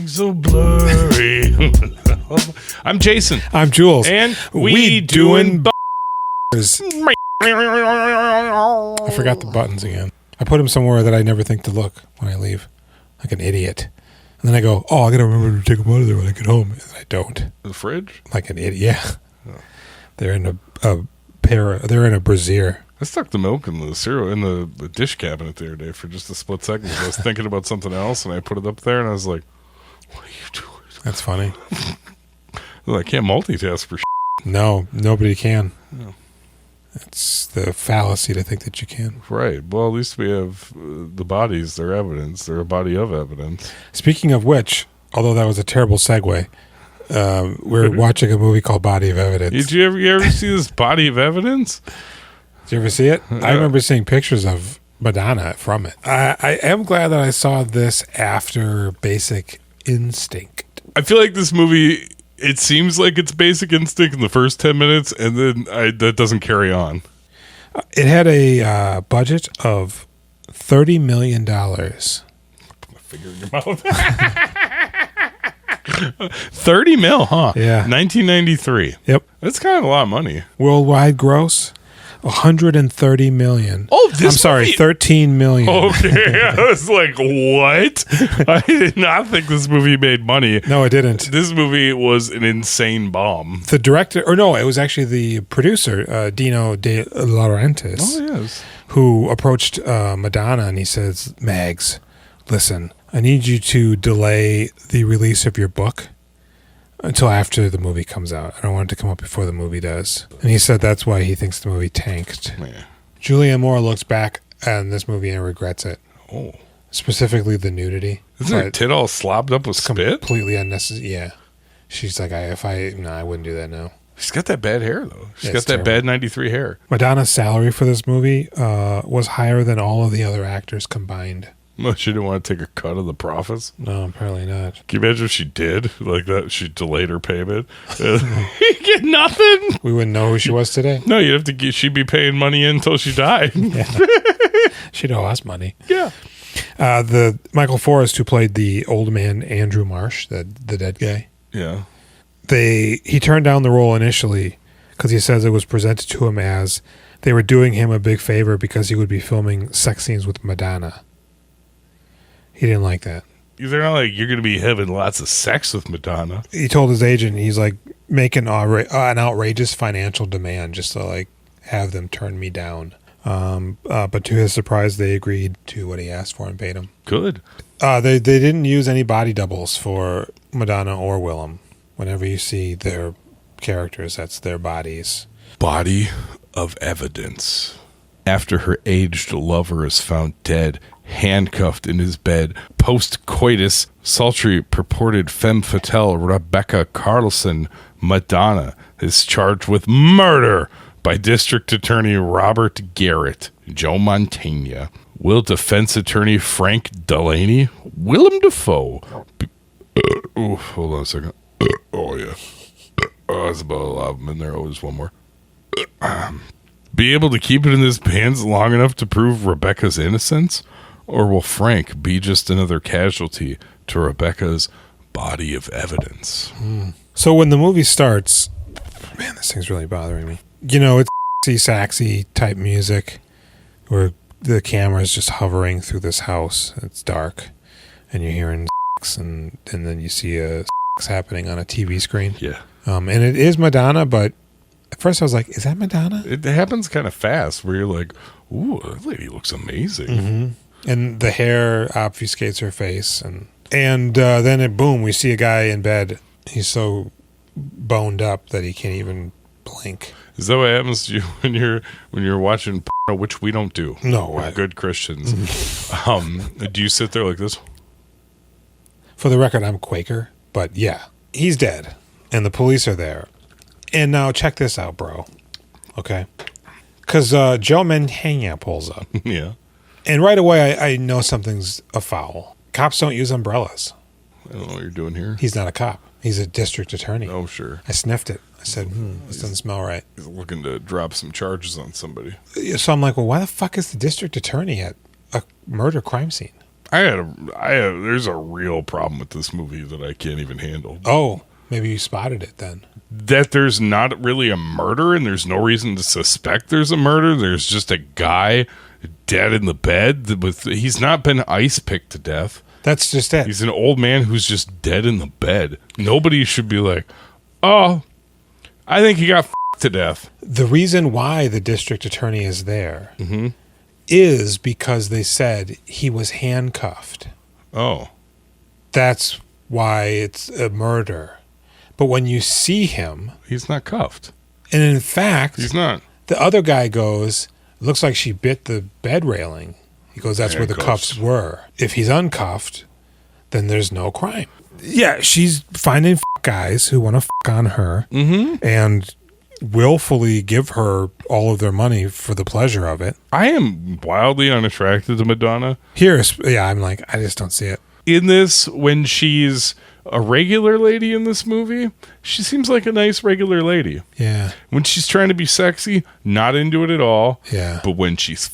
everything's so blurry. I'm Jason. I'm Jules. And we doing I forgot the buttons again. I put them somewhere that I never think to look when I leave, like an idiot. And then I go, I got to remember to take them out of there when I get home. And I don't. The fridge? Like an idiot. Yeah. Oh. They're in they're in a brassiere. I stuck the milk in the cereal in the dish cabinet the other day for just a split second. I was thinking about something else, and I put it up there, and I was like, "What are you doing?" That's funny. Well, I can't multitask for shit. No, nobody can. No. It's the fallacy to think that you can. Right. Well, at least we have the bodies. They're evidence. They're a body of evidence. Speaking of which, although that was a terrible segue, we're watching a movie called Body of Evidence. Did you ever see this Body of Evidence? Did you ever see it? I remember seeing pictures of Madonna from it. I am glad that I saw this after Basic Instinct. I feel like this movie, it seems like it's Basic Instinct in the first 10 minutes, and then that doesn't carry on. It had a budget of $30 million. Finger in your mouth. 30 mil, huh? Yeah. 1993. Yep. That's kind of a lot of money. Worldwide gross, $130 million. Oh, this I'm sorry, movie... $13 million. Okay, I was like, what? I did not think this movie made money. No, it didn't. This movie was an insane bomb. The director, or no, it was actually the producer, Dino De Laurentiis. Oh, yes. Who approached Madonna, and he says, Mags, listen, I need you to delay the release of your book until after the movie comes out. I don't want it to come out before the movie does. And he said that's why he thinks the movie tanked. Yeah. Julianne Moore looks back on this movie and regrets it. Oh. Specifically the nudity. Isn't her tit all slobbed up with spit? Completely unnecessary. Yeah. She's like, I wouldn't do that now. She's got that bad hair, though. She's got that terrible. bad 93 hair. Madonna's salary for this movie was higher than all of the other actors combined. Well, she didn't want to take a cut of the profits. No, apparently not. Can you imagine if she did? Like that, she delayed her payment. You get nothing. We wouldn't know who she was today. No, you'd have to get, she'd be paying money in until she died. Yeah. She'd owe us money. Yeah. The Michael Forrest, who played the old man Andrew Marsh, the dead guy. Yeah. He turned down the role initially because he says it was presented to him as they were doing him a big favor because he would be filming sex scenes with Madonna. He didn't like that. They're not like, you're going to be having lots of sex with Madonna. He told his agent he's like making an outrageous financial demand just to like have them turn me down. But to his surprise, they agreed to what he asked for and paid him. Good. They didn't use any body doubles for Madonna or Willem. Whenever you see their characters, that's their bodies. Body of evidence. After her aged lover is found dead, handcuffed in his bed, post-coitus, sultry purported femme fatale Rebecca Carlson, Madonna, is charged with murder by District Attorney Robert Garrett, Joe Montana. Will defense attorney Frank Delaney, Willem Dafoe. Hold on a second. Oh, yeah. There's about a lot of them in there. Oh, there's one more. Be able to keep it in his pants long enough to prove Rebecca's innocence? Or will Frank be just another casualty to Rebecca's body of evidence? So when the movie starts, man, this thing's really bothering me. You know, it's saxy type music where the camera is just hovering through this house. It's dark, and you're hearing and then you see a happening on a TV screen. Yeah. And it is Madonna, but at first I was like, is that Madonna? It happens kind of fast where you're like, ooh, that lady looks amazing. Mm-hmm. And the hair obfuscates her face. And then boom, we see a guy in bed. He's so boned up that he can't even blink. Is that what happens to you when you're watching porno, which we don't do? No. We're good Christians. Do you sit there like this? For the record, I'm Quaker. But yeah, he's dead. And the police are there. And now check this out, bro. Okay? Because Joe Montana pulls up. Yeah. And right away, I know something's afoul. Cops don't use umbrellas. I don't know what you're doing here. He's not a cop. He's a district attorney. Oh, sure. I sniffed it. I said, this doesn't smell right. He's looking to drop some charges on somebody. So I'm like, well, why the fuck is the district attorney at a murder crime scene? There's a real problem with this movie that I can't even handle. Oh, maybe you spotted it then. That there's not really a murder and there's no reason to suspect there's a murder. There's just a guy dead in the bed he's not been ice picked to death. That's just it. He's an old man who's just dead in the bed. Nobody should be like, oh, I think he got to death. The reason why the district attorney is there Mm-hmm. is because they said he was handcuffed. Oh. That's why it's a murder. But when you see him... He's not cuffed. And in fact... He's not. The other guy goes, it looks like she bit the bed railing. He goes, that's where the cuffs were. If he's uncuffed, then there's no crime. Yeah, she's finding guys who want to on her and willfully give her all of their money for the pleasure of it. I am wildly unattracted to Madonna. I'm like, I just don't see it. In this, when she's a regular lady in this movie, she seems like a nice regular lady. Yeah. When she's trying to be sexy, not into it at all. Yeah. But when she's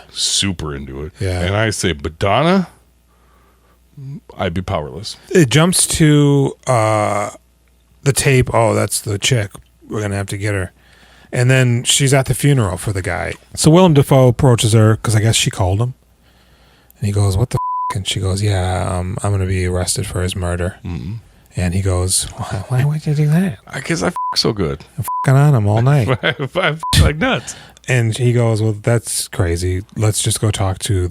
super into it. Yeah. And I say, Madonna, I'd be powerless. It jumps to the tape. Oh, that's the chick. We're going to have to get her. And then she's at the funeral for the guy. So Willem Dafoe approaches her because I guess she called him. And he goes, what the f***? And she goes, yeah, I'm going to be arrested for his murder. Mm-hmm. And he goes, why would you do that? Because I f*** so good. I'm f***ing on him all night. I f*** like nuts. And he goes, well, that's crazy. Let's just go talk to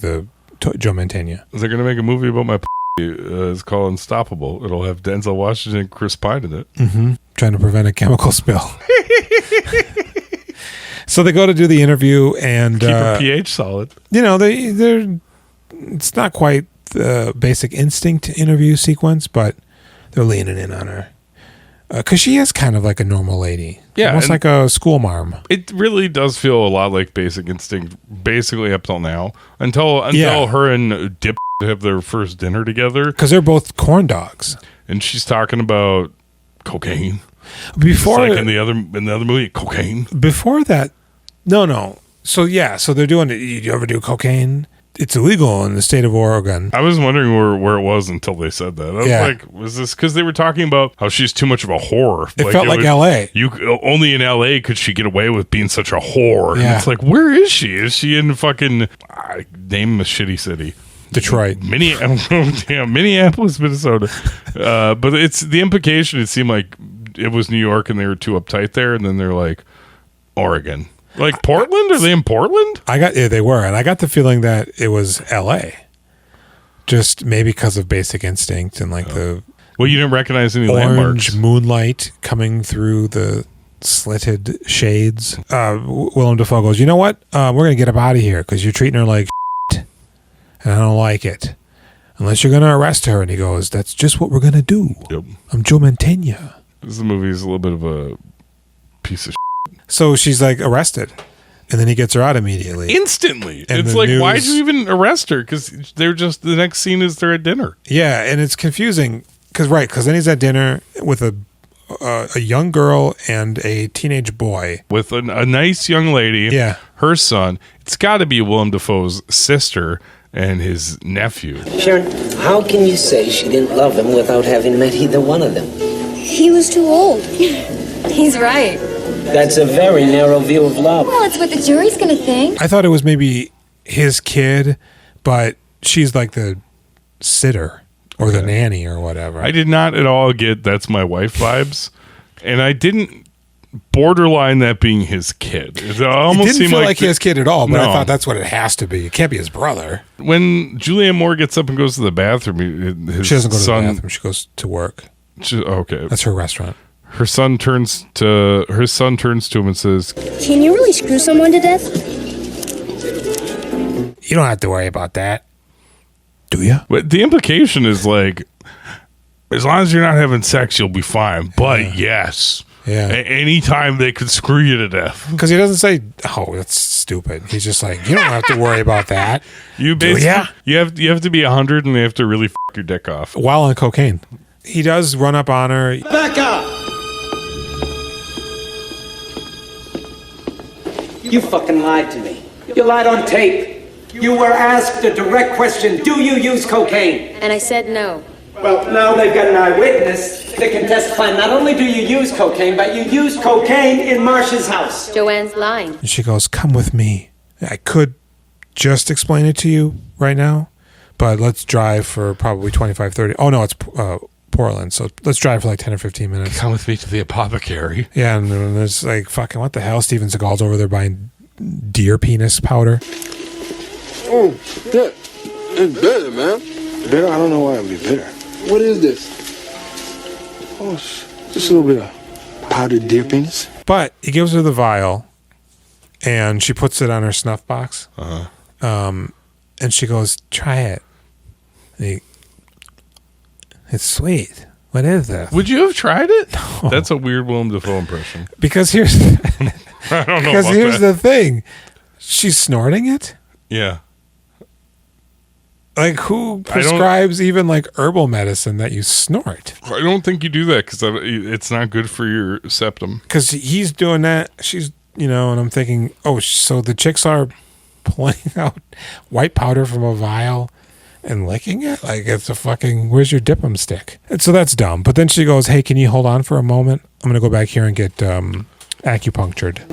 Joe Mantegna. They're going to make a movie about my it's called Unstoppable. It'll have Denzel Washington and Chris Pine in it. Mm-hmm. Trying to prevent a chemical spill. So they go to do the interview and... Keep a pH solid. You know, they're... It's not quite the Basic Instinct interview sequence, but they're leaning in on her. Because she is kind of like a normal lady. Yeah. Almost like a school marm. It really does feel a lot like Basic Instinct, basically up till now. Until her and Dip have their first dinner together. Because they're both corn dogs. And she's talking about cocaine. Before... Just like in the other movie, cocaine. Before that... No. So they're doing it. You ever do cocaine? It's illegal in the state of Oregon. I was wondering where it was until they said that. I was like, was this because they were talking about how she's too much of a whore? It felt like L.A. Only in L.A. could she get away with being such a whore. Yeah. And it's like, where is she? Is she in fucking name a shitty city? Detroit. Minneapolis, Minnesota. But it's the implication. It seemed like it was New York and they were too uptight there, and then they're like, Oregon. Like Portland? Are they in Portland? They were, and I got the feeling that it was L.A. Just maybe because of Basic Instinct and the you didn't recognize any orange landmarks. Moonlight coming through the slitted shades. Willem Dafoe goes, you know what? We're gonna get up out of here because you're treating her like shit, and I don't like it. Unless you're gonna arrest her. And he goes, that's just what we're gonna do. Yep. I'm Joe Mantegna. This movie is a little bit of a piece of shit. So she's arrested, and then he gets her out immediately. Instantly. And it's like, why'd you even arrest her? Because the next scene is they're at dinner. Yeah, and it's confusing because then he's at dinner with a young girl and a teenage boy. With a nice young lady, her son. It's got to be Willem Dafoe's sister and his nephew. Sharon, how can you say she didn't love him without having met either one of them? He was too old. He's right. That's a very narrow view of love. Well, it's what the jury's gonna think. I thought it was maybe his kid, but she's like the sitter or the nanny or whatever. I did not at all get that's my wife vibes, and I didn't borderline that being his kid. It almost didn't seemed feel like his kid at all, but No. I thought that's what it has to be. It can't be his brother. When Julianne Moore gets up and goes to the bathroom, his She doesn't go to son, the bathroom. She goes to work. Okay, That's her restaurant. her son turns to him and says, Can you really screw someone to death? You don't have to worry about that. Do you? but the implication is like, as long as you're not having sex, you'll be fine. But yes, Yeah. anytime they could screw you to death. Because he doesn't say, oh, that's stupid. He's just like, you don't have to worry about that. You basically you have to be 100 and they have to really your dick off. While on cocaine. He does run up on her. Back up! You fucking lied to me. You lied on tape. You You were asked a direct question. Do you use cocaine? And I said no. Well, now they've got an eyewitness that can testify not only do you use cocaine, but you used cocaine in Marsh's house. Joanne's lying. And she goes, come with me. I could just explain it to you right now, but let's drive for probably 25, 30. Oh, no, it's Portland, so let's drive for like 10 or 15 minutes. Come with me to the apothecary. Yeah, and then there's like, fucking, what the hell? Steven Seagal's over there buying deer penis powder. Oh, yeah. It's bitter, man. Bitter? I don't know why it would be bitter. What is this? Oh, it's just a little bit of powdered deer penis. But he gives her the vial, and she puts it on her snuff box. And she goes, try it. It's sweet. What is this? Would you have tried it? No. That's a weird Willem Dafoe impression. Because here's I don't know because about here's that. the thing. She's snorting it? Yeah. Like, who prescribes even like herbal medicine that you snort? I don't think you do that because it's not good for your septum. Because he's doing that. She's, and I'm thinking, oh, so the chicks are pulling out white powder from a vial and licking it? Like, it's a fucking, where's your dip-em stick? And so that's dumb. But then she goes, hey, can you hold on for a moment? I'm going to go back here and get acupunctured.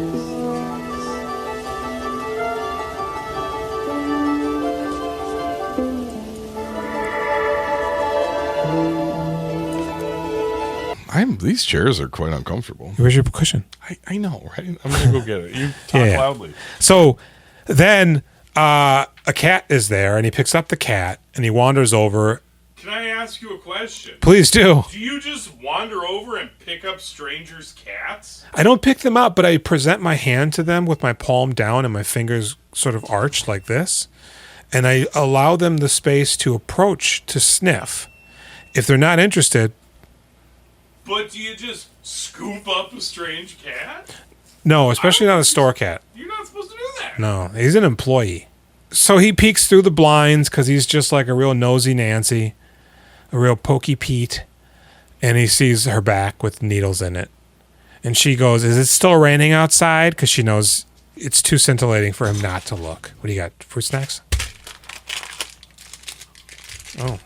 These chairs are quite uncomfortable. Where's your cushion? I know, right? I'm gonna go get it. You talk Yeah. loudly. So then a cat is there, and he picks up the cat, and he wanders over. Can I ask you a question? Please do. Do you just wander over and pick up strangers' cats? I don't pick them up, but I present my hand to them with my palm down and my fingers sort of arched like this, and I allow them the space to approach to sniff. If they're not interested... But do you just scoop up a strange cat? No, especially not a store cat. You're not supposed to do that. No, he's an employee. So he peeks through the blinds because he's just like a real nosy Nancy, a real pokey Pete, and he sees her back with needles in it. And she goes, is it still raining outside? Because she knows it's too scintillating for him not to look. What do you got? Fruit snacks? Oh.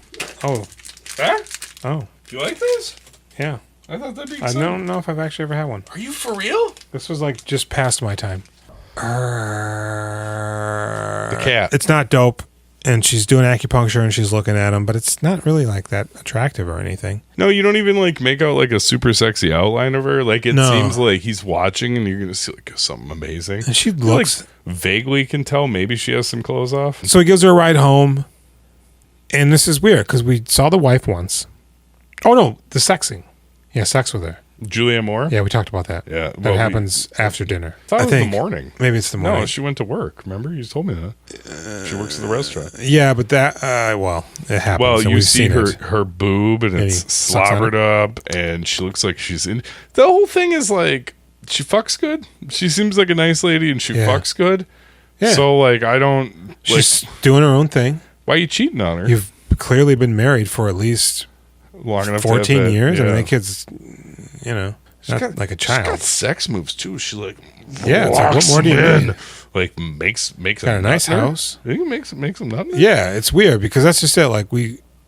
Huh? Oh. Do you like this? Yeah. I thought that'd be I exciting. don't know if I've actually ever had one. Are you for real? This was like just past my time. The cat. It's not dope. And she's doing acupuncture and she's looking at him, but it's not really like that attractive or anything. No, you don't even like make out like a super sexy outline of her. Like it No. seems like he's watching and you're gonna see like something amazing. And she You, looks... like, vaguely can tell maybe she has some clothes off. So he gives her a ride home. And this is weird because we saw the wife once. Oh, no, the sexing. Yeah, sex with her. Julianne Moore? Yeah, we talked about that. Yeah, That well, happens after dinner. I thought it was the morning. Maybe it's the morning. No, she went to work. Remember? You told me that. She works at the restaurant. Yeah, but that, it happens. Well, and you we've see seen her it. her boob and Maybe it's sucks on slobbered up and she looks like she's in. The whole thing is like, she fucks good. She seems like a nice lady and she Yeah. fucks good. Yeah. So, like, I don't. Like, She's doing her own thing. why are you cheating on her? You've clearly been married for at least Long enough to have 14 that, years. I mean, yeah. that kid's, not like a She's got child. sex moves too. She like Yeah, it's like, what walks more do you in, need? Like makes Got a nice house. You can make some nut. Yeah, it's weird because that's just it. Like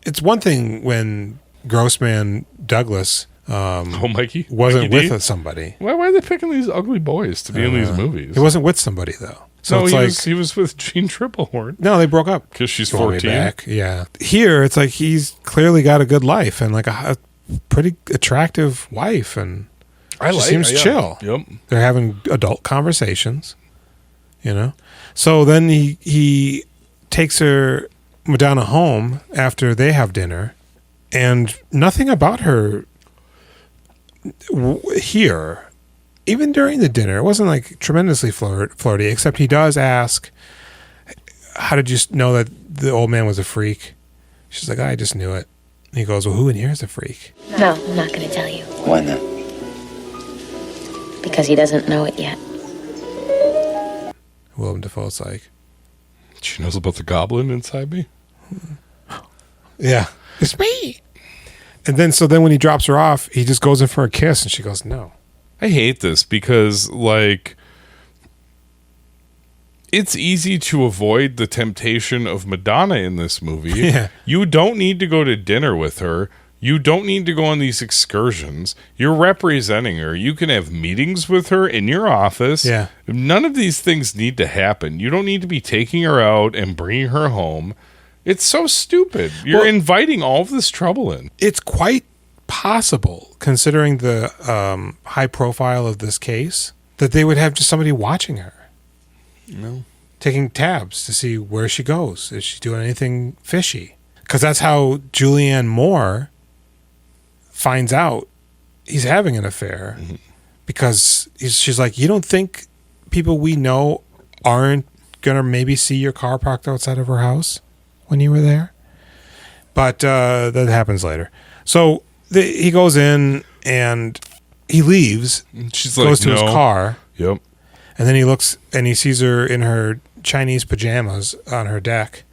it's one thing when Grossman Douglas Oh, Mikey wasn't Mikey D? with somebody. Why are they picking these ugly boys to be in these movies? He wasn't with somebody though. So No, it's he was with Jean Triplehorn no, they broke up because she's Going way 14. back. Yeah, here it's like he's clearly got a good life and like a pretty attractive wife, and she seems chill. Yep. They're having adult conversations, So then he takes her Madonna home after they have dinner, and nothing about her here, even during the dinner, it wasn't like tremendously flirty. Except he does ask, "How did you know that the old man was a freak?" She's like, "I just knew it." And he goes, "Well, who in here is a freak?" No, I'm not going to tell you. Why not? Because he doesn't know it yet. Willem Dafoe's like, She knows about the goblin inside me. "Yeah, it's me." And then when he drops her off, he just goes in for a kiss, and she goes, "No." I hate this because, like, It's easy to avoid the temptation of Madonna in this movie. Yeah. You don't need to go to dinner with her. You don't need to go on these excursions. You're representing her. You can have meetings with her in your office. Yeah. None of these things need to happen. You don't need to be taking her out and bringing her home. It's so stupid. You're inviting all of this trouble in. It's quite possible, considering the high profile of this case, that they would have just somebody watching her. No. Taking tabs to see where she goes. Is she doing anything fishy? Because that's how Julianne Moore finds out he's having an affair. Mm-hmm. Because she's like, you don't think people we know aren't going to maybe see your car parked outside of her house when you were there? But that happens later. So he goes in and he leaves. She's goes to like, his no. car. Yep. And then he looks and he sees her in her Chinese pajamas on her deck,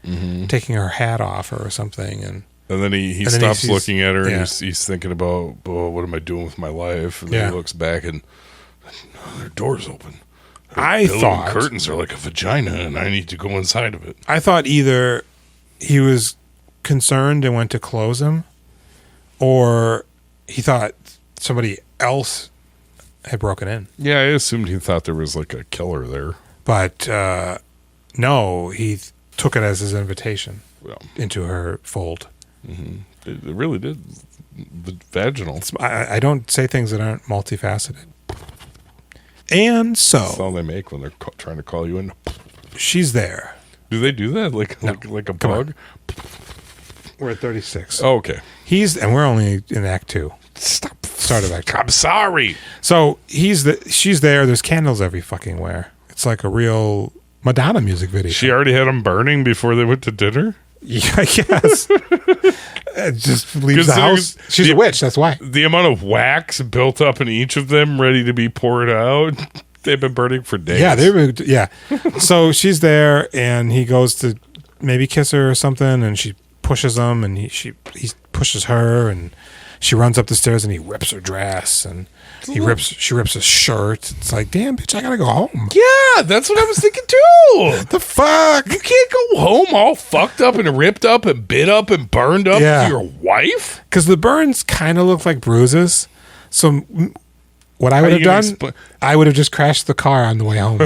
taking her hat off or something. And then he then stops sees- looking at her yeah. and he's thinking about, oh, what am I doing with my life? And then Yeah. he looks back and their door's open. I Billowing thought curtains are like a vagina and I need to go inside of it. either he was concerned and went to close him, or he thought somebody else had broken in. Yeah, I assumed he thought there was like a killer there. But no, he took it as his invitation Well, into her fold. it really did. The vaginal. I don't say things that aren't multifaceted. And That's so all they make when they're trying to call you in. she's there. Do they do that like a Come on. bug? We're at 36. Oh, okay. And we're only in Act 2. Stop. Start of Act 2. I'm sorry. So she's there. There's candles every fucking where. It's like a real Madonna music video. She already had them burning before they went to dinner? Yeah, I guess. It just leaves the house. She's a witch. That's why. The amount of wax built up in each of them ready to be poured out, they've been burning for days. Yeah. So she's there, and he goes to maybe kiss her or something, and she pushes him, and he pushes her, and she runs up the stairs, and he rips her dress, and she rips his shirt. It's like, damn, bitch, I gotta go home. Yeah, that's what I was thinking too. The fuck? You can't go home all fucked up and ripped up and bit up and burned up Yeah. to your wife? Because the burns kind of look like bruises. So what I would have you done, gonna I would have just crashed the car on the way home.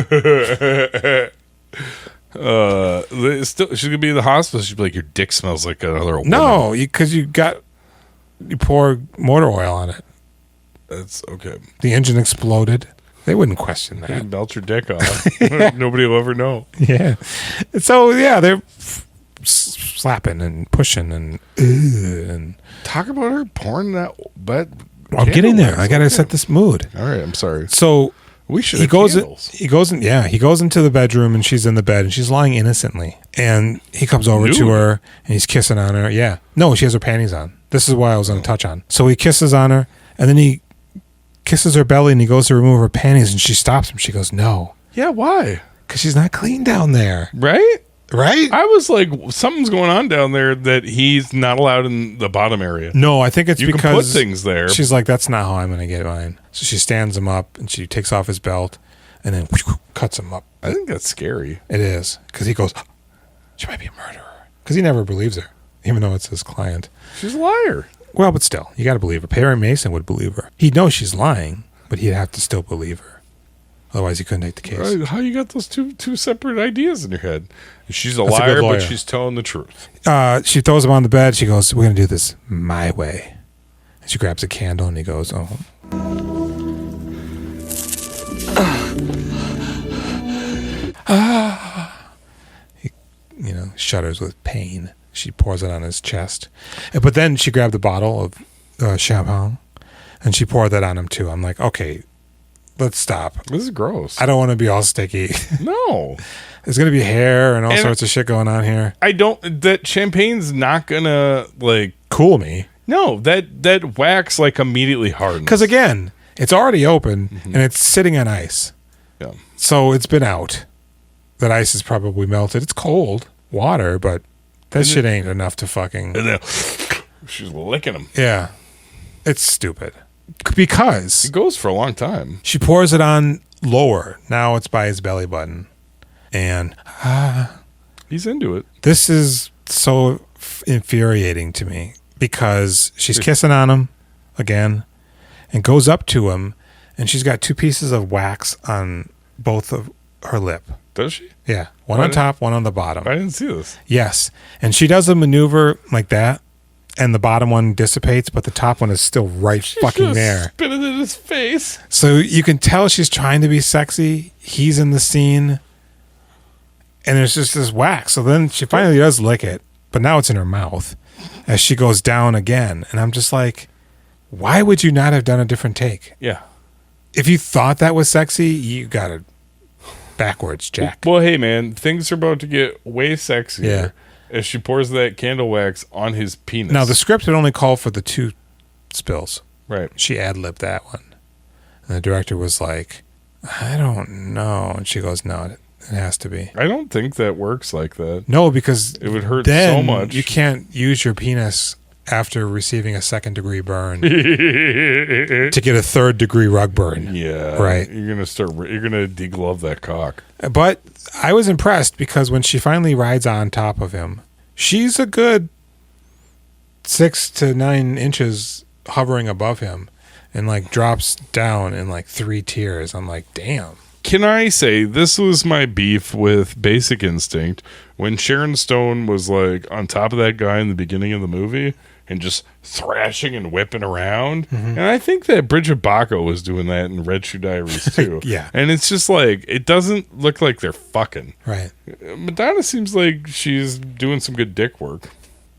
She's gonna be in the hospital. She'd be like, your dick smells like another woman. No, because you pour motor oil on it. That's okay. The engine exploded. They wouldn't question You that. melt your dick off. Nobody will ever know. Yeah. So yeah, they're slapping and pushing and Talk about her pouring that. But I'm getting there. I gotta set this mood. All right, I'm sorry. So We should. he have goes candles. he goes into the bedroom, and she's in the bed, and she's lying innocently, and he comes over to Nude? her and he's kissing on her. Yeah, no, she has her panties on. This is why I was going to touch on. So he kisses on her, and then he kisses her belly, and he goes to remove her panties, and she stops him. She goes, no, Yeah, why? because she's not clean down there, Right? right? I was like, something's going on down there that he's not allowed in the bottom area. No, I think it's You can because put things there. She's like, that's not how I'm going to get mine. So she stands him up, and she takes off his belt, and then cuts him up. I think that's scary. It is, because he goes, she might be a murderer, because he never believes her, even though it's his client. She's a liar. Well, but still, you got to believe her. Perry Mason would believe her. He'd know she's lying, but he'd have to still believe her. Otherwise, he couldn't take the case. Right? How you got those two separate ideas in your head? She's a That's a liar, good but lawyer. she's telling the truth. She throws him on the bed. She goes, we're going to do this my way. And she grabs a candle, and he goes, oh. He, shudders with pain. She pours it on his chest. But then she grabbed a bottle of champagne, and she poured that on him, too. I'm like, okay, let's stop. This is gross. I don't want to be all sticky. No. There's going to be hair and all And- sorts of shit going on here. I don't. That champagne's not gonna like. Cool me. No, that wax like immediately hardens. Because again, it's already open and it's sitting on ice. Yeah. So it's been out. That ice is probably melted. It's cold water, but that shit ain't enough to fucking. And then she's licking him. Yeah. It's stupid. Because It goes for a long time. she pours it on lower. Now it's by his belly button. And He's into it. this is so infuriating to me because she's kissing on him again and goes up to him, and she's got 2 pieces of wax on both of her lip. Does she? Yeah. One on top, one on the bottom. I didn't see this. Yes. And she does a maneuver like that, and the bottom one dissipates, but the top one is still right fucking there. Spit it in his face. So you can tell she's trying to be sexy. He's in the scene, and there's just this wax. So then she finally does lick it, but now it's in her mouth as she goes down again. And I'm just like, why would you not have done a different take? Yeah. If you thought that was sexy, you got it backwards, Jack. Well, hey, man, things are about to get way sexier Yeah. as she pours that candle wax on his penis. Now, the script had only called for the 2 spills. Right. She ad-libbed that one. And the director was like, I don't know. And she goes, no, it has to be. I don't think that works like that. No, because It would hurt then so much. you can't use your penis after receiving a 2nd-degree burn to get a 3rd-degree rug burn. Yeah. Right. You're gonna deglove that cock. But I was impressed because when she finally rides on top of him, she's a good 6 to 9 inches hovering above him and like drops down in like 3 tiers. I'm like, damn. Can I say this was my beef with Basic Instinct when Sharon Stone was like on top of that guy in the beginning of the movie and just thrashing and whipping around. Mm-hmm. And I think that Bridget Bacco was doing that in Red Shoe Diaries too. Yeah. And it's just like, it doesn't look like they're fucking. Right. Madonna seems like she's doing some good dick work.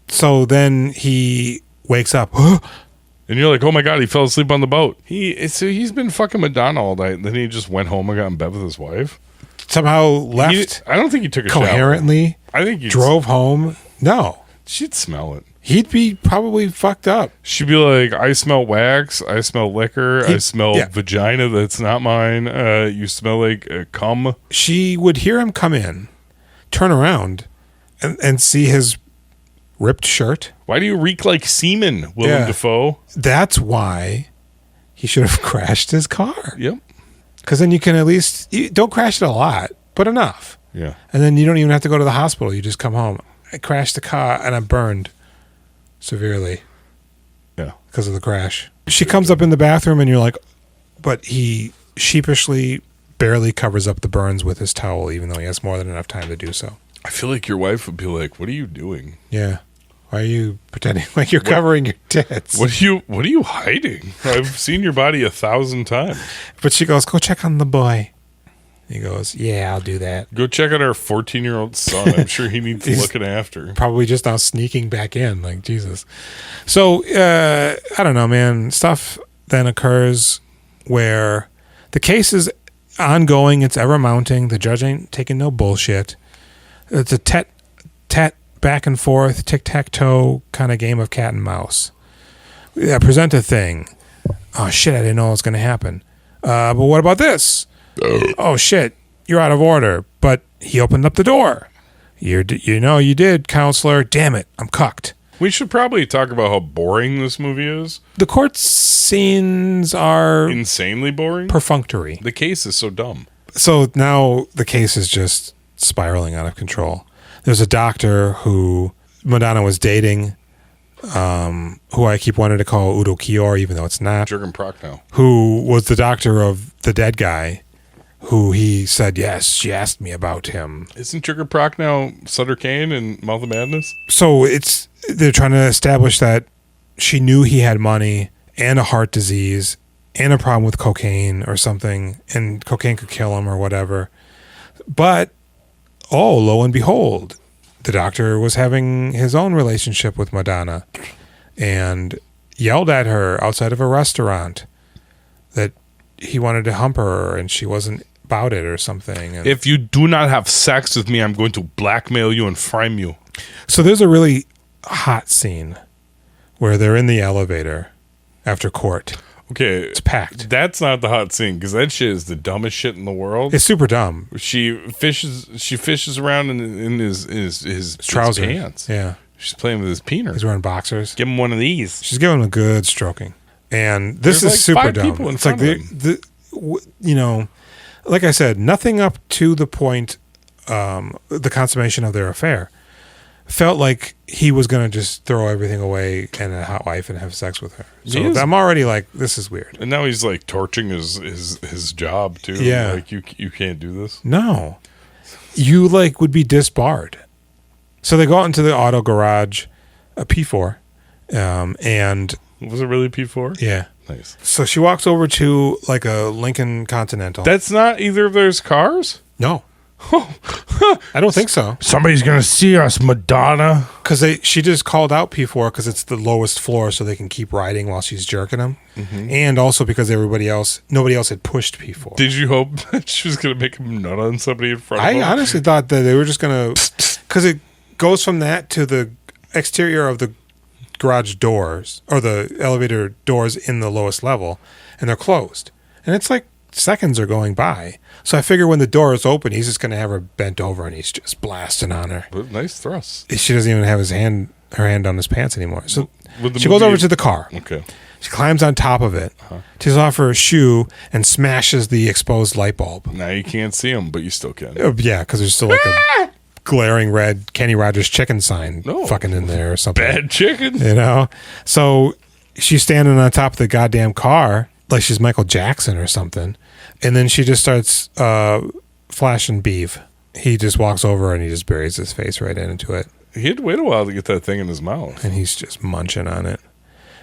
So then he wakes up. And you're like, oh my God, he fell asleep on the boat. He's been fucking Madonna all night. And then he just went home and got in bed with his wife. Somehow left I don't think he took a shower. coherently. I think he Drove home. No. She'd smell it. He'd be probably fucked up. She'd be like, I smell wax. I smell liquor. I smell vagina that's not mine. You smell like cum. She would hear him come in, turn around, and see his ripped shirt. Why do you reek like semen, Willem Dafoe? That's why he should have crashed his car. Yep. Because then you can at least, don't crash it a lot, but enough. Yeah. And then you don't even have to go to the hospital. You just come home. I crashed the car and I burned severely. Yeah. Because of the crash. She comes up in the bathroom and you're like, but he sheepishly barely covers up the burns with his towel, even though he has more than enough time to do so. I feel like your wife would be like, what are you doing? Yeah. Why are you pretending like you're covering your tits? What are you hiding? I've seen your body 1,000 times. But she goes, go check on the boy. He goes, yeah, I'll do that. Go check out our 14-year-old son. I'm sure he needs looking after. Probably just now sneaking back in, like Jesus. So, I don't know, man. Stuff then occurs where the case is ongoing. It's ever mounting. The judge ain't taking no bullshit. It's a tat back and forth, tic-tac-toe kind of game of cat and mouse. Yeah, present a thing. Oh, shit, I didn't know it was going to happen. But what about this? Oh, shit, you're out of order. But he opened up the door. You did, counselor. Damn it, I'm cucked. We should probably talk about how boring this movie is. The court scenes are insanely boring. Perfunctory. The case is so dumb. So now the case is just spiraling out of control. There's a doctor who Madonna was dating, who I keep wanting to call Udo Kier, even though it's not. Jürgen Prochnow. Who was the doctor of the dead guy, who he said, yes, she asked me about him. Isn't Jürgen Prochnow Sutter Kane in Mouth of Madness? So they're trying to establish that she knew he had money and a heart disease and a problem with cocaine or something, and cocaine could kill him or whatever. But lo and behold, the doctor was having his own relationship with Madonna and yelled at her outside of a restaurant that he wanted to hump her and she wasn't about it or something. And if you do not have sex with me, I'm going to blackmail you and frame you. So there's a really hot scene where they're in the elevator after court. Okay, it's packed. That's not the hot scene because that shit is the dumbest shit in the world. It's super dumb. She fishes around in his trousers. His pants. Yeah, she's playing with his peener. He's wearing boxers. Give him one of these. She's giving him a good stroking, and this There's is like super 5 dumb. people in It's front like of him. like I said, nothing up to the point the consummation of their affair. Felt like he was going to just throw everything away and a hot wife and have sex with her. So I'm already like, this is weird. And now he's like torching his job too. Yeah. Like you can't do this. No. You like would be disbarred. So they go out into the auto garage, a P4, and... Was it really P4? Yeah. Nice. So she walks over to like a Lincoln Continental. That's not either of those cars? No. I don't think so. Somebody's going to see us, Madonna. Because she just called out P4 because it's the lowest floor so they can keep riding while she's jerking them. Mm-hmm. And also because nobody else had pushed P4. Did you hope that she was going to make him nut on somebody in front of him? I honestly thought that they were just going to... Because it goes from that to the exterior of the garage doors or the elevator doors in the lowest level, and they're closed. And it's like seconds are going by. So I figure when the door is open, he's just going to have her bent over and he's just blasting on her. But nice thrust. She doesn't even have her hand on his pants anymore. So she goes over to the car. Okay. She climbs on top of it, takes off her shoe, and smashes the exposed light bulb. Now you can't see him, but you still can. Yeah, because there's still like a glaring red Kenny Rogers chicken sign fucking in there or something. Bad chicken. You know? So she's standing on top of the goddamn car like she's Michael Jackson or something. And then she just starts flashing beef. He just walks over and he just buries his face right into it. He had to wait a while to get that thing in his mouth. And he's just munching on it.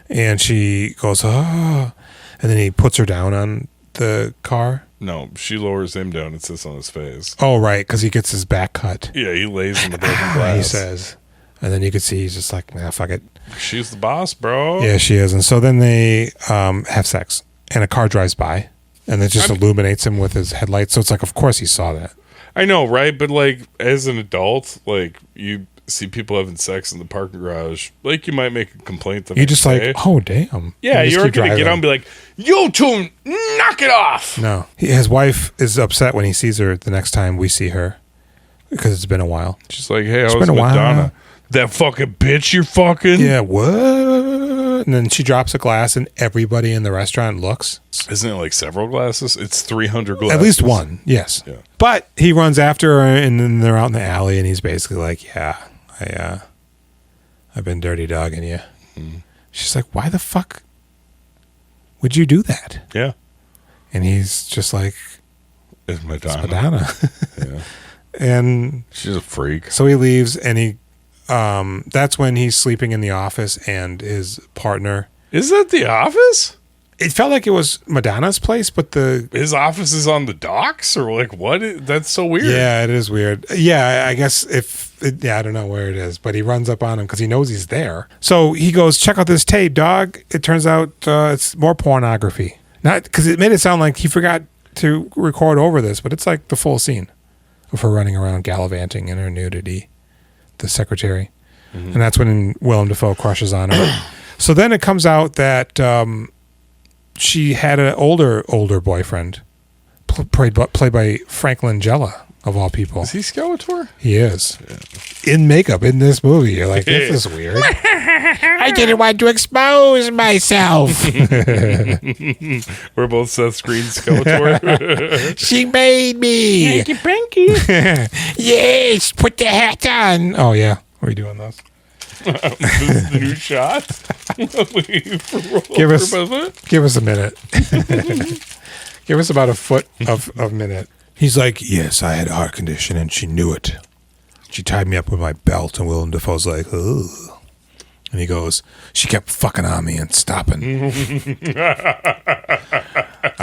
And she goes, oh. And then he puts her down on the car. No, she lowers him down and sits on his face. Oh, right, because he gets his back cut. Yeah, he lays in the broken glass. He says. And then you could see he's just like, nah, fuck it. She's the boss, bro. Yeah, she is. And so then they have sex. And a car drives by. And it just illuminates him with his headlights. So it's like, of course he saw that. I know, right? But like, as an adult, like, you see people having sex in the parking garage, like, you might make a complaint. You're just like, oh, damn. Yeah, you're going to get on and be like, you two, knock it off. No. His wife is upset when he sees her the next time we see her because it's been a while. She's like, hey, I was Madonna. That fucking bitch you're fucking? Yeah, what? And then she drops a glass and everybody in the restaurant looks. Isn't it like several glasses? It's 300 glasses. At least one, yes. Yeah. But he runs after her and then they're out in the alley and he's basically like, yeah, I've been dirty dogging you. Mm. She's like, why the fuck would you do that? Yeah. And he's just like, it's Madonna. It's Madonna. Yeah. And she's a freak. So he leaves and he that's when he's sleeping in the office and his partner. Is that the office? It felt like it was Madonna's place, but his office is on the docks, or like what? That's so weird. Yeah, it is weird. Yeah, I guess I don't know where it is, but he runs up on him because he knows he's there. So he goes, check out this tape, dog. It turns out it's more pornography. Not because it made it sound like he forgot to record over this, but it's like the full scene of her running around gallivanting in her nudity. The secretary. Mm-hmm. And that's when Willem Dafoe crushes on her. So then it comes out that she had an older boyfriend played by Frank Langella, of all people. Is he Skeletor? He is. Yeah. In makeup in this movie. You're like, this is weird. I didn't want to expose myself. We're both Seth Green Skeletor. She made me. Hanky panky. Yes, put the hat on. Oh, yeah. Are we doing those? This is the new shot. Give us a minute. Give us about a foot of minute. He's like, yes, I had a heart condition, and she knew it. She tied me up with my belt, and Willem Dafoe's like, ugh. And he goes, she kept fucking on me and stopping. I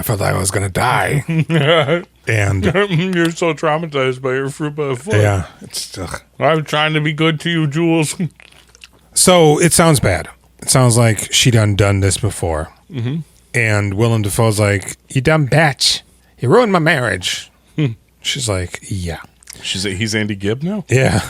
felt like I was going to die. And you're so traumatized by your fruit by the foot. Yeah. I'm trying to be good to you, Jules. So it sounds bad. It sounds like she done this before. Mm-hmm. And Willem Dafoe's like, you dumb bitch. You ruined my marriage. She's like, yeah. She's like, he's Andy Gibb now? Yeah.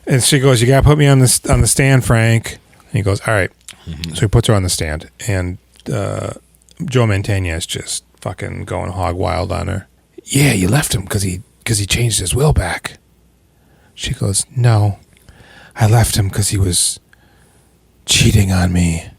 And she goes, you got to put me on the stand, Frank. And he goes, all right. Mm-hmm. So he puts her on the stand. And Joe Mantegna is just fucking going hog wild on her. Yeah, you left him because he changed his will back. She goes, no. I left him because he was cheating on me.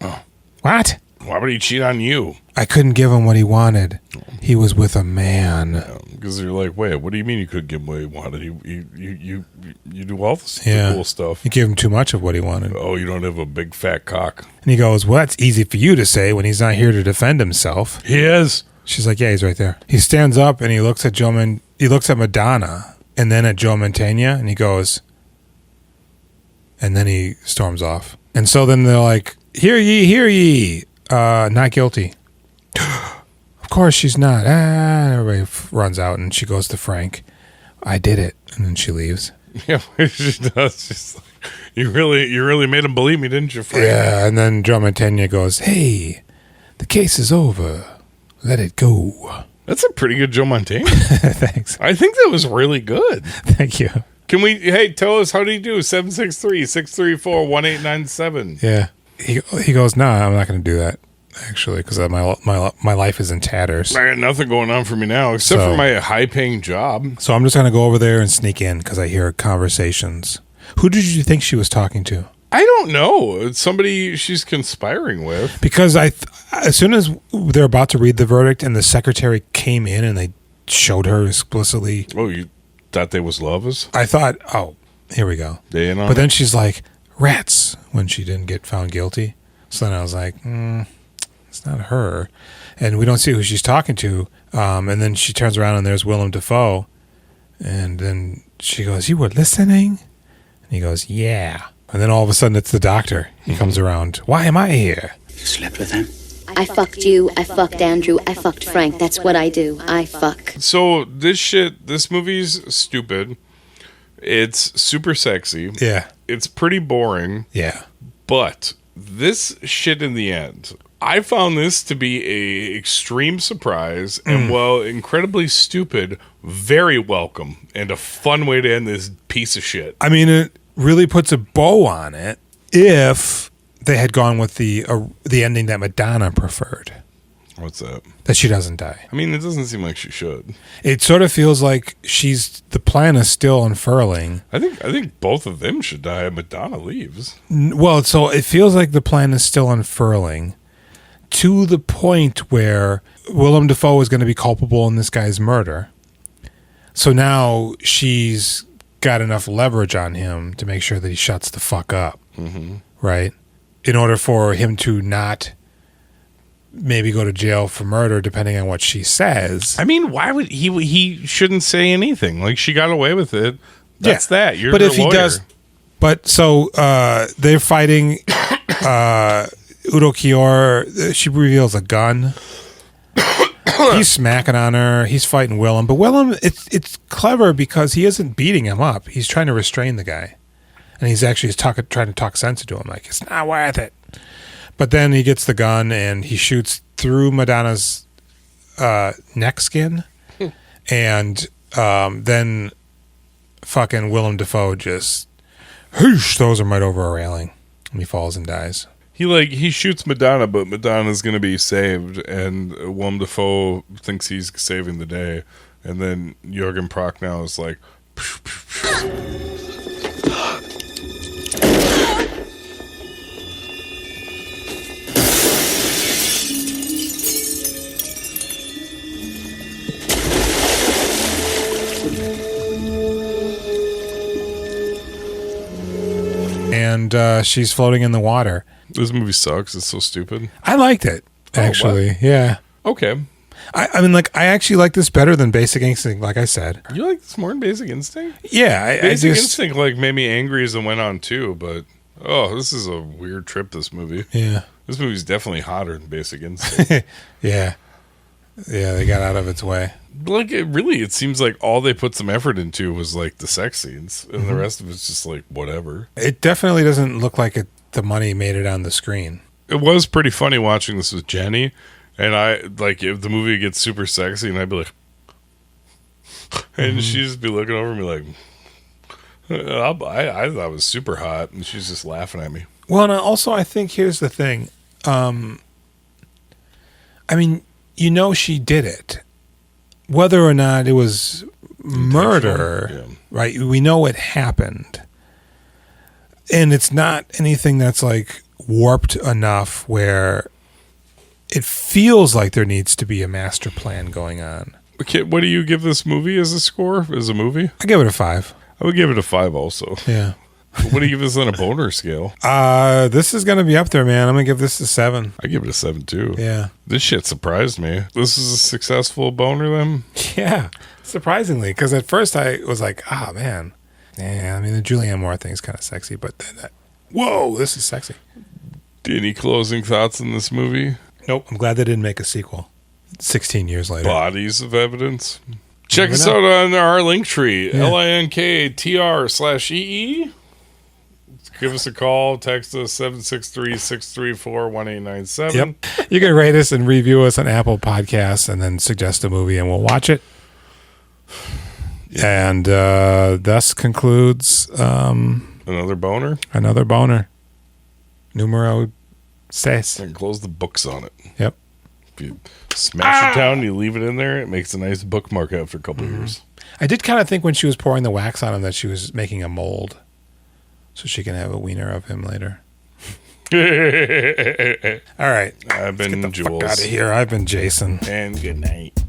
Oh. What? Why would he cheat on you? I couldn't give him what he wanted. He was with a man. Because you're like, wait, what do you mean you could give him what he wanted? You do all this cool stuff. You gave him too much of what he wanted. Oh, you don't have a big fat cock. And he goes, well, that's easy for you to say when he's not here to defend himself. He is. She's like, yeah, he's right there. He stands up and he looks at he looks at Madonna and then at Joe Mantegna and he goes, and then he storms off. And so then they're like, hear ye, not guilty. Of course she's not. And everybody runs out and she goes to Frank. I did it. And then she leaves. Yeah, she does. She's like, you really made him believe me, didn't you, Frank? Yeah, and then Joe Mantegna goes, hey, the case is over. Let it go. That's a pretty good Joe Mantegna. Thanks. I think that was really good. Thank you. Tell us, how do you do? 763-634-1897. Yeah. He goes, no, I'm not going to do that, actually, because my life is in tatters. I got nothing going on for me now, except for my high-paying job. So I'm just going to go over there and sneak in, because I hear conversations. Who did you think she was talking to? I don't know. It's somebody she's conspiring with. Because as soon as they're about to read the verdict and the secretary came in and they showed her explicitly. Oh, you thought they was lovers? I thought, oh, here we go. But then she's like, rats, when she didn't get found guilty. So then I was like, it's not her. And we don't see who she's talking to. And then she turns around and there's Willem Dafoe. And then she goes, you were listening? And he goes, yeah. And then all of a sudden it's the doctor. He comes around. Why am I here? You slept with him? I fucked you, I fucked Andrew, I fucked Frank. That's what I do. I fuck. So this movie's stupid. It's super sexy. Yeah. It's pretty boring. Yeah. But this shit in the end, I found this to be a extreme surprise and, well, incredibly stupid, very welcome, and a fun way to end this piece of shit. I mean, it really puts a bow on it if they had gone with the ending that Madonna preferred. What's that? That she doesn't die. I mean, it doesn't seem like she should. It sort of feels like the plan is still unfurling. I think both of them should die and Madonna leaves. Well, so it feels like the plan is still unfurling to the point where Willem Dafoe is going to be culpable in this guy's murder. So now she's got enough leverage on him to make sure that he shuts the fuck up. Mm-hmm. Right? In order for him to not maybe go to jail for murder, depending on what she says. I mean, why would he shouldn't say anything? Like, she got away with it. That's that. You're but the if lawyer. He does, but so they're fighting. Udo Kier, she reveals a gun. He's smacking on her. He's fighting Willem, but Willem, it's clever because he isn't beating him up. He's trying to restrain the guy, and he's actually trying to talk sense into him. Like, it's not worth it. But then he gets the gun and he shoots through Madonna's neck skin, and then fucking Willem Dafoe just throws him right over a railing, and he falls and dies. He shoots Madonna, but Madonna's going to be saved, and Willem Dafoe thinks he's saving the day, and then Jürgen Prochnow is like, psh, psh, psh. And she's floating in the water. This movie sucks. It's so stupid. I liked it, actually. Oh, yeah. Okay. I mean, like, I actually like this better than Basic Instinct, like I said. You like this more than Basic Instinct? Yeah. Basic Instinct, like, made me angry as it went on, too, but, this is a weird trip, this movie. Yeah. This movie's definitely hotter than Basic Instinct. Yeah. Yeah, they got out of its way. Like, it seems like all they put some effort into was, like, the sex scenes, and the rest of it's just, like, whatever. It definitely doesn't look like the money made it on the screen. It was pretty funny watching this with Jenny, and I, like, if the movie gets super sexy, and I'd be like, and she'd just be looking over me like, I thought it was super hot, and she's just laughing at me. Well, and also, I think here's the thing. I mean, she did it. Whether or not it was murder, right? We know it happened. And it's not anything that's, like, warped enough where it feels like there needs to be a master plan going on. Okay, what do you give this movie as a score? As a movie? I give it a 5. I would give it a 5 also. Yeah. What do you give this on a boner scale? This is going to be up there, man. I'm going to give this a 7. I give it a 7 too. Yeah. This shit surprised me. This is a successful boner then? Yeah. Surprisingly, because at first I was like, man. Yeah, I mean, the Julianne Moore thing's kind of sexy, but then whoa, this is sexy. Any closing thoughts in this movie? Nope. I'm glad they didn't make a sequel 16 years later. Bodies of evidence. Check us out on our link tree, linktr/EE. Give us a call. Text us 763-634-1897. Yep. You can rate us and review us on Apple Podcasts and then suggest a movie and we'll watch it. Yeah. And thus concludes another boner. Another boner. Numero 6. And close the books on it. Yep. If you smash it down, you leave it in there, it makes a nice bookmark after a couple of years. I did kind of think when she was pouring the wax on him that she was making a mold so she can have a wiener of him later. All right. I've been Let's get the Jules. fuck out of here. I've been Jason. And good night.